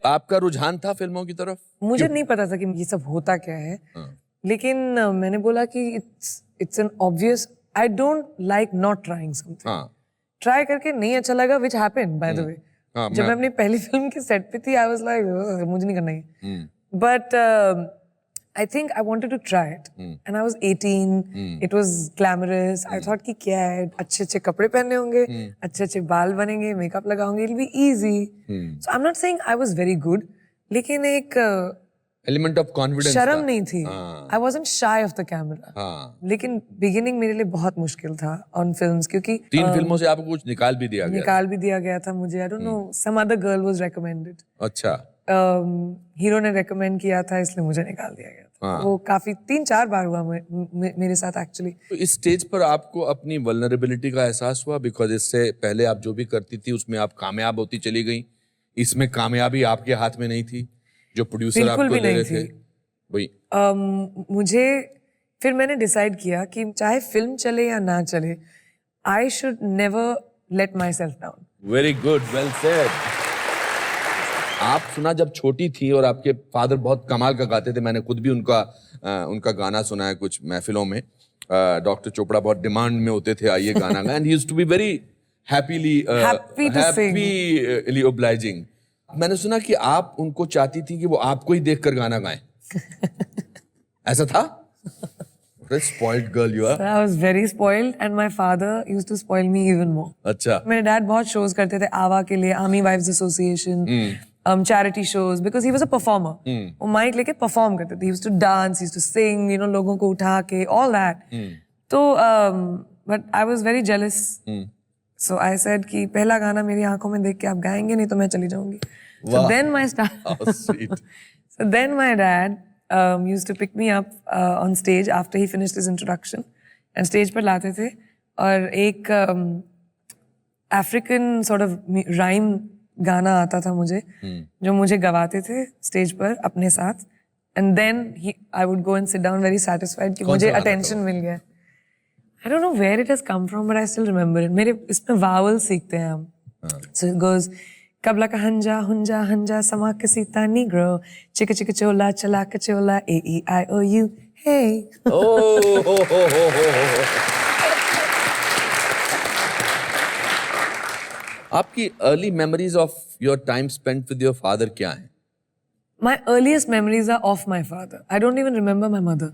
आपका रुझान था फिल्मों की तरफ? मुझे नहीं पता था कि ये सब होता क्या है, लेकिन मैंने बोला कि it's an obvious, I don't like not trying something. Try करके नहीं अच्छा लगा, which happened by the way. जब मैं अपनी पहली फिल्म के सेट पे थी, आई वाज लाइक मुझे नहीं करना है, but I think I wanted to try it, and I was 18. It was glamorous. I thought कि क्या है, अच्छे अच्छे कपड़े पहनने होंगे, अच्छे अच्छे बाल बनेंगे, makeup लगाऊंगे, it'll be easy. So I'm not saying I was very good, लेकिन एक एलिमेंट ऑफ कॉन्फिडेंस शर्म नहीं थी. I wasn't shy of the camera. लेकिन beginning मेरे लिए बहुत मुश्किल था on films, क्योंकि 3 फिल्मों से आपको कुछ निकाल भी दिया गया था मुझे. I don't know, some other girl was recommended. अच्छा. हीरो ने रेकमेंड किया था, इसलिए मुझे निकाल दिया गया था. वो काफी 3-4 बार हुआ मेरे साथ एक्चुअली. तो इस स्टेज पर आपको अपनी वल्नरेबिलिटी का एहसास हुआ? बिकॉज इससे पहले आप जो भी करती थी उसमें आप कामयाब होती चली गई, इसमें कामयाबी आपके हाथ में नहीं थी, जो प्रोड्यूसर आपको दे रहे थे. वही मुझे फिर मैंने डिसाइड किया कि चाहे फिल्म चले या ना चले, I should never let my self down. Very good, well said. आप सुना जब छोटी थी और आपके फादर बहुत कमाल का गाते थे, मैंने खुद भी उनका गाना सुना है कुछ महफिलों में. डॉक्टर चोपड़ा बहुत डिमांड में होते थे, आइए गाना गाएं, and he used to be very happily obliging. मैंने सुना कि आप उनको चाहती थी कि वो आपको ही देखकर गाना गाएं. ऐसा था? What a spoiled girl you are. I was very spoiled, and my father used to spoil me even more. अच्छा. मेरे डैड बहुत शोज करते थे आवा के लिए, army wives association, charity shows, because he was a performer. वो mike लेके परफॉर्म करते थे. He used to dance, he used to sing, you know, लोगों को उठा के, all that. तो but I was very jealous. So I said कि पहला गाना मेरी आंखों में देख के आप गाएंगे, नहीं तो मैं चली जाऊंगी. So then my So then my dad used to pick me up on stage after he finished his introduction, and stage पर लाते थे और एक African sort of rhyme गाना आता था मुझे, जो मुझे गवाते थे स्टेज पर अपने साथ, and then I would go and sit down very satisfied कि मुझे attention मिल गया. I don't know where it has come from, but I still remember it. मेरे इसमें vowel सीखते हैं हम. So it goes kabla ka hanja hunja hanja sama ka sita negro chicka chicka chola chala ka chola A-E-I-O-U hey. आपकी early memories of your time spent with your father क्या हैं? My earliest memories are of my father. I don't even remember my mother.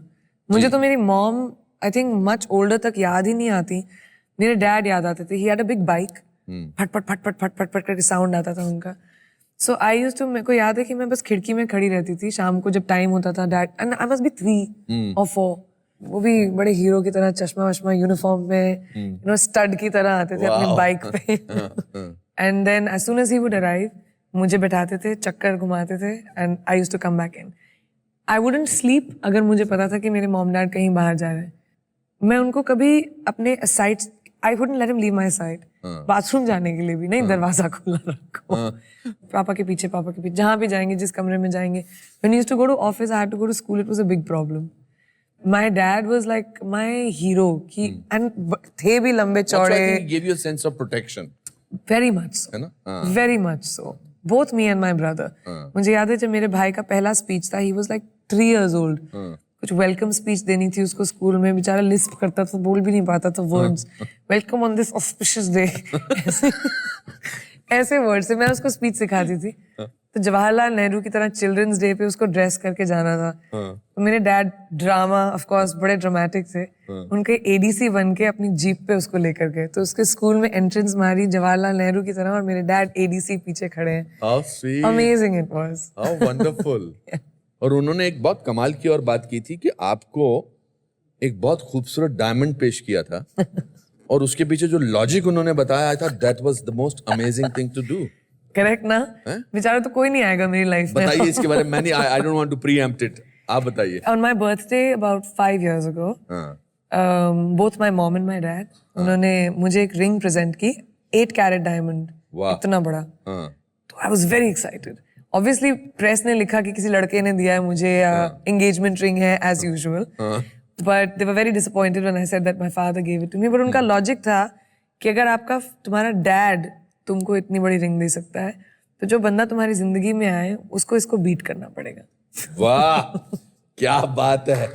मुझे तो मेरी mom, I think much older तक याद ही नहीं आती. मेरे dad याद आते थे. He had a big bike. फट फट फट फट फट फट फट करके साउंड आता था उनका. So I used to, मेरे को याद है कि मैं बस खिड़की में खड़ी रहती थी शाम को जब टाइम होता था. Dad and I must be 3 or 4. वो भी बड़े हीरो की तरह चश्मा वश्मा यूनिफॉर्म में, यू नो, स्टड की तरह आते थे अपनी बाइक पे. And then as soon as he would arrive, मुझे बैठाते थे, चक्कर घुमाते थे, and I used to come back in. I wouldn't sleep अगर मुझे पता था कि मेरे मॉम डैड कहीं बाहर जा रहे हैं. मैं उनको कभी अपने side, I wouldn't let him leave my side. Bathroom जाने के लिए भी नहीं, दरवाजा खुला रखो. पापा के पीछे, जहाँ भी जाएंगे, जिस कमरे में जाएंगे. When I used to go to office, I had to go to school. It was a big problem. My dad was like my hero. And थे भी लंबे चौड़े. He gave you a sense of protection. Very much so. है ना? Very much so. Both me and my brother. मुझे याद है जब मेरे भाई का पहला स्पीच था, he was like 3 years old. कुछ वेलकम स्पीच देनी थी उसको स्कूल में. बेचारा लिस्प करता था, बोल भी नहीं पाता था words. Welcome on this auspicious day, ऐसे वर्ड से मैं उसको स्पीच सिखाती थी. तो जवाहरलाल नेहरू की तरह चिल्ड्रंस डे पे उसको ड्रेस करके जाना था. तो मेरे डैड ड्रामा, ऑफ कोर्स बड़े ड्रामेटिक थे, उनके एडीसी बन के अपनी जीप पे उसको लेकर गए. तो उसके स्कूल में एंट्रेंस मारी जवाहरलाल नेहरू की तरह, और मेरे डैड एडीसी पीछे खड़े हैं. Amazing it was. How wonderful. और उन्होंने एक बहुत कमाल की और बात की थी कि आपको एक बहुत खूबसूरत डायमंड पेश किया था, और उसके पीछे जो लॉजिक उन्होंने बताया, I thought that was the most amazing thing to do. Correct ना? बेचारा तो कोई नहीं आएगा मेरी लाइफ में. बताइए इसके बारे में. I don't want to preempt it. आप बताइए. On my birthday about 5 years ago, both my mom and my dad, उन्होंने मुझे एक रिंग प्रेजेंट की, 8 कैरेट डायमंड, इतना बड़ा. तो I was very excited. Obviously press ने लिखा कि किसी लड़के ने दिया है मुझे, एंगेजमेंट रिंग है as usual, but they were very disappointed when I said that my father give it to me. But उनका लॉजिक था कि अगर तुम्हारा डैड तुमको इतनी बड़ी रिंग दे सकता है, तो जो बंदा तुम्हारी जिंदगी में आए उसको इसको बीट करना पड़ेगा. वाह, क्या बात है.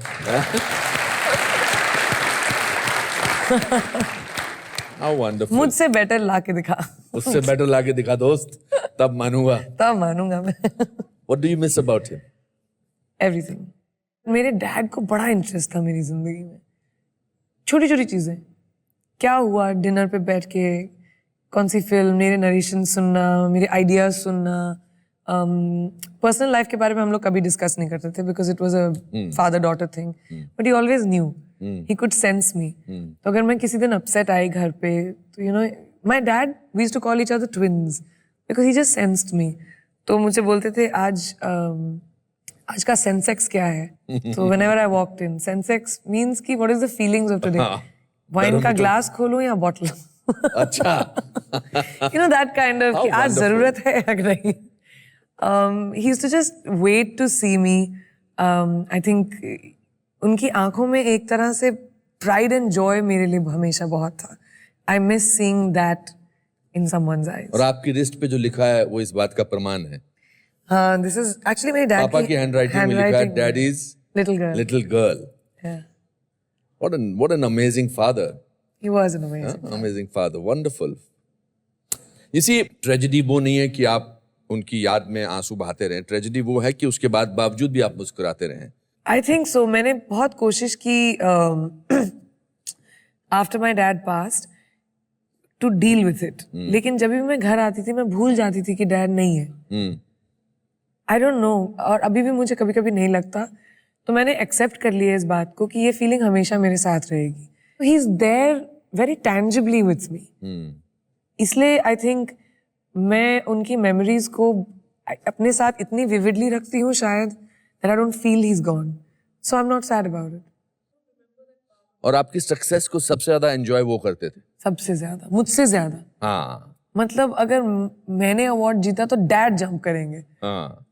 How wonderful. मुझसे बेटर ला के दिखा. उससे बेटर लाके दिखा दोस्त, तब मानूंगा. तब मानूंगा मैं. What do you miss about him? Everything. मेरे डैड को बड़ा इंटरेस्ट था मेरी जिंदगी में. छोटी छोटी चीजें, क्या हुआ डिनर पे बैठ के, कौन सी फिल्म, मेरे नरेशन सुनना, मेरे आइडियाज सुनना. पर्सनल लाइफ के बारे में हम लोग कभी डिस्कस नहीं करते थे because it was a father daughter thing, but he always knew, he could sense me. तो अगर मैं किसी दिन अपसेट आई घर पे तो you know my dad, we used to call each other twins because he just sensed me. तो मुझे बोलते थे आज का सेंसेक्स क्या है. तो whenever I walked in, Sensex means कि what is the feelings of today. Wine का ग्लास खोलूं या बॉटल. अच्छा. You know that kind of, How कि आज wonderful. जरूरत है या नहीं. He used to just wait to see me. I think उनकी आंखों में एक तरह से pride and joy मेरे लिए हमेशा बहुत था. I miss seeing that in someone's eyes. और आपकी रिस्ट पे जो लिखा है वो इस बात का प्रमाण है. This is actually मेरे डैड पापा की हैंडराइटिंग में लिखा है daddies little girl. Little girl. Yeah. What an amazing father. He was an amazing. Amazing father. Wonderful. You see, tragedy वो नहीं है कि आप उनकी याद में आंसू बहाते रहें. ट्रेजेडी वो है कि उसके बाद बावजूद भी आप मुस्कुराते रहें. I think so. मैंने बहुत कोशिश की after my dad passed to deal with it. लेकिन जब भी मैं घर आती थी मैं भूल जाती थी कि डैड नहीं है. I don't know. और अभी भी मुझे कभी कभी नहीं लगता. तो मैंने एक्सेप्ट कर लिया इस बात को कि ये फीलिंग हमेशा मेरे साथ रहेगी. He is there very tangibly with me. इसलिए आई थिंक मैं उनकी मेमोरीज को अपने साथ इतनी विविडली रखती हूँ शायद that I don't feel he's gone. So I'm not sad about it. और आपकी सक्सेस को सबसे ज्यादा एंजॉय वो करते थे. सबसे ज्यादा, मुझसे ज्यादा. हाँ. मतलब अगर मैंने अवार्ड जीता तो डैड जंप करेंगे. हाँ.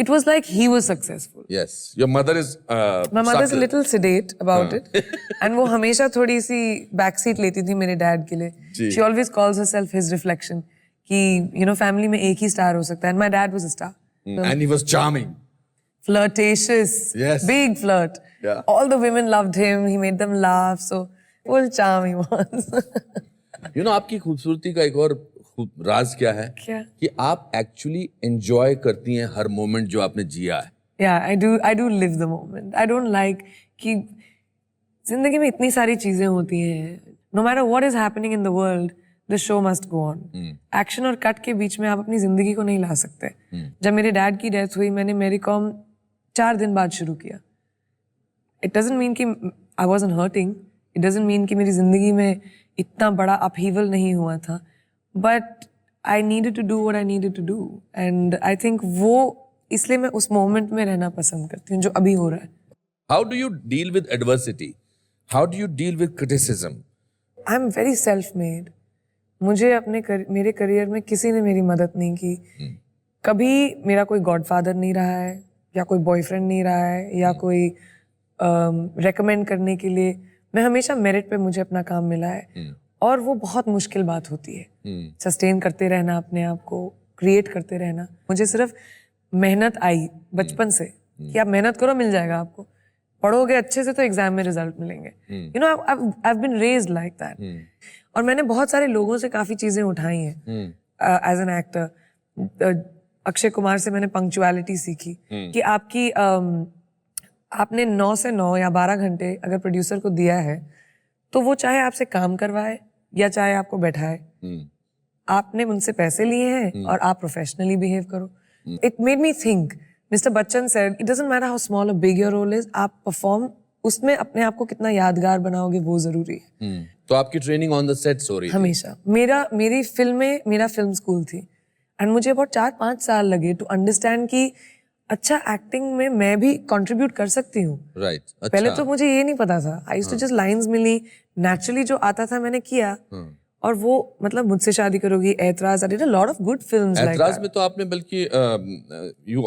It was like he was successful. Yes. Your mother is. My mother is a little sedate about it, and वो हमेशा थोड़ी सी बैक सीट लेती थी मेरे डैड के लिए. She always calls herself his reflection. कि you know फैमिली में एक ही स्टार हो सकता है. And my dad was a star. And he was charming. Flirtatious. Yes. Big flirt. Yeah. All the women loved him. He made them laugh. So full charm he was. You know आपकी खूबसूरती का एक और राज क्या है? क्या? कि आप एक्चुअली एंजॉय करती हैं हर मोमेंट जो आपने जिया है. Yeah, I do live the moment. I don't like कि जिंदगी में इतनी सारी चीजें होती हैं. No matter what is happening in the world, the show must go on. Action और कट के बीच में आप अपनी जिंदगी को नहीं ला सकते. जब मेरे डैड की डेथ हुई मैंने मेरी कॉम 4 दिन बाद शुरू किया. It doesn't mean कि I wasn't hurting. It doesn't mean कि मेरी जिंदगी में इतना बड़ा upheaval नहीं हुआ था. But I needed to do what I needed to do. And I think वो इसलिए मैं उस मोमेंट में रहना पसंद करती हूँ जो अभी हो रहा है. How do you deal with adversity? How do you deal with criticism? I'm very self-made. मुझे मेरे करियर में किसी ने मेरी मदद नहीं की. कभी मेरा कोई गॉडफादर नहीं रहा है या कोई बॉयफ्रेंड नहीं रहा है या कोई रेकमेंड करने के लिए. मैं हमेशा मेरिट पे मुझे अपना काम मिला है. और वो बहुत मुश्किल बात होती है. सस्टेन करते रहना अपने आप को, क्रिएट करते रहना. मुझे सिर्फ मेहनत आई बचपन से कि आप मेहनत करो मिल जाएगा आपको. पढ़ोगे अच्छे से तो एग्जाम में रिजल्ट मिलेंगे. You know I have been raised like that. और मैंने बहुत सारे लोगों से काफी चीजें उठाई हैं as an actor. Akshay Kumar से मैंने पंक्चुअलिटी सीखी कि आपने 9 से 9 या 12 घंटे अगर प्रोड्यूसर को दिया है तो वो चाहे आपसे काम करवाए या चाहे आपको बैठाए, आपने उनसे पैसे लिए हैं और आप प्रोफेशनली बिहेव करो. It made me think. Mister Bachchan said it doesn't matter how small a big your role is, आप परफॉर्म उसमें अपने आप को कितना यादगार बनाओगे वो जरूरी है. तो आपकी ट्रेनिंग ऑन द सेट्स हो रही है? हमेशा. मेरी मेरा फिल्म स्कूल थी एंड मुझे about 4-5 साल लगे टू अंडरस्टैंड कि अच्छा एक्टिंग में मैं भी कंट्रीब्यूट कर सकती हूँ. राइट. पहले तो मुझे ये नहीं पता था. I used to just lines मिली नेचुरली जो आता था मैंने किया और वो मतलब मुझसे शादी करोगी, ऐतराज, I did a lot of good films like ऐतराज that. में तो आपने बल्कि you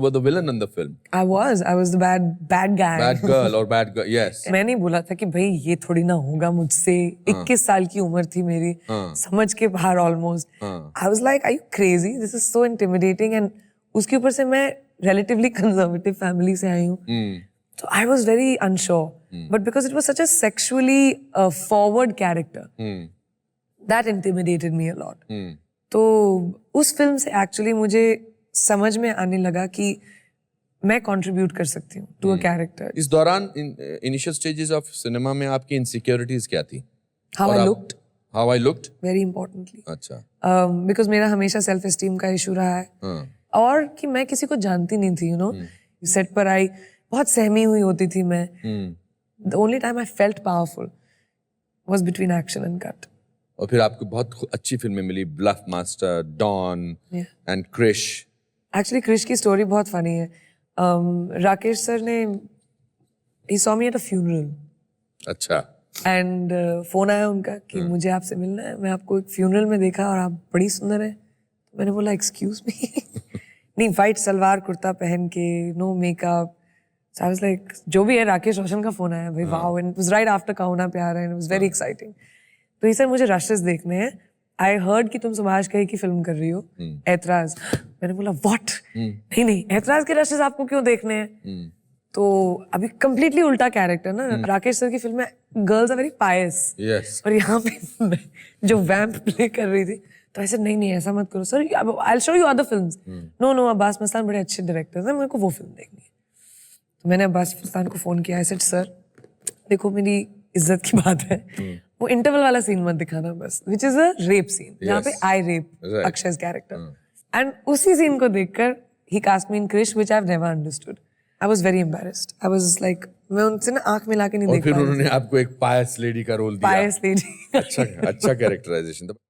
were the villain in the film. I was the bad guy. Bad girl or bad girl, yes. मैं नहीं बोला था कि भाई ये थोड़ी ना होगा मुझसे, 21 साल की उम्र थी मेरी, समझ के बाहर almost. I was like, are you crazy? This is so intimidating. And उसके ऊपर से मैं relatively conservative family से आई हूँ. So I was very unsure. But because it was such a sexually forward character, that intimidated me a lot. तो उस film से actually मुझे समझ में आने लगा कि मैं contribute कर सकती हूँ to a character. इस दौरान initial stages of cinema में आपकी insecurities क्या थी? How और I आप- looked, How I looked? very importantly. अच्छा. Because मेरा हमेशा self esteem का issue रहा है. हाँ. और कि मैं किसी को जानती नहीं थी, you know. सेट पर आई, बहुत सहमी हुई होती थी मैं. The only time I felt powerful was between action and cut. और फिर आपको बहुत अच्छी फिल्में मिली, Bluffmaster, Don Yeah. And Krrish. Actually, Krrish की स्टोरी बहुत फनी है. राकेश सर ने he saw me at a funeral अच्छा. and फोन आया उनका कि मुझे आपसे मिलना है, मैं आपको एक फ्यूनरल में देखा और आप बड़ी सुंदर है. तो मैंने बोला एक्सक्यूज मी. नहीं, वाइट सलवार कुर्ता पहन के, no makeup. So I was like, जो भी है, राकेश रोशन का फोन आया भाई, wow. And it was right after कहुना प्यार and it was very exciting. तो ये सर मुझे रशेस देखने हैं. आई हर्ड कि तुम सुभाष घई की फिल्म कर रही हो, ऐतराज. मैंने बोला व्हाट? नहीं नहीं, ऐतराज के रशेस आपको क्यों देखने हैं? तो अभी कंप्लीटली उल्टा कैरेक्टर ना. राकेश सर की फिल्म में girls are very pious, yes. और यहाँ पे मैं जो वैम्प प्ले कर रही थी, तो ऐसे नहीं नहीं ऐसा मत करो sir, I will show you other films. No no, Abbas Mustan बड़े अच्छे डायरेक्टर्स हैं, मेरे को वो फिल्म देखनी है. तो मैंने अब्बास मस्तान को फोन किया. आई सेड सर देखो, मेरी इज्जत की बात है, वो इंटरवल वाला सीन मत दिखाना बस, which is a rape scene, जहाँ पे आई रेप अक्षय's कैरेक्टर. एंड उसी सीन को देखकर ही cast me in Krrish, which I have never understood. I was very embarrassed. I was like, मैं उनसे ना आंख मिला के नहीं और देख फिर पा रही. उन्होंने आपको एक पायस लेडी का रोल दिया. पायस लेडी. अच्छा कैरेक्टराइजेशन.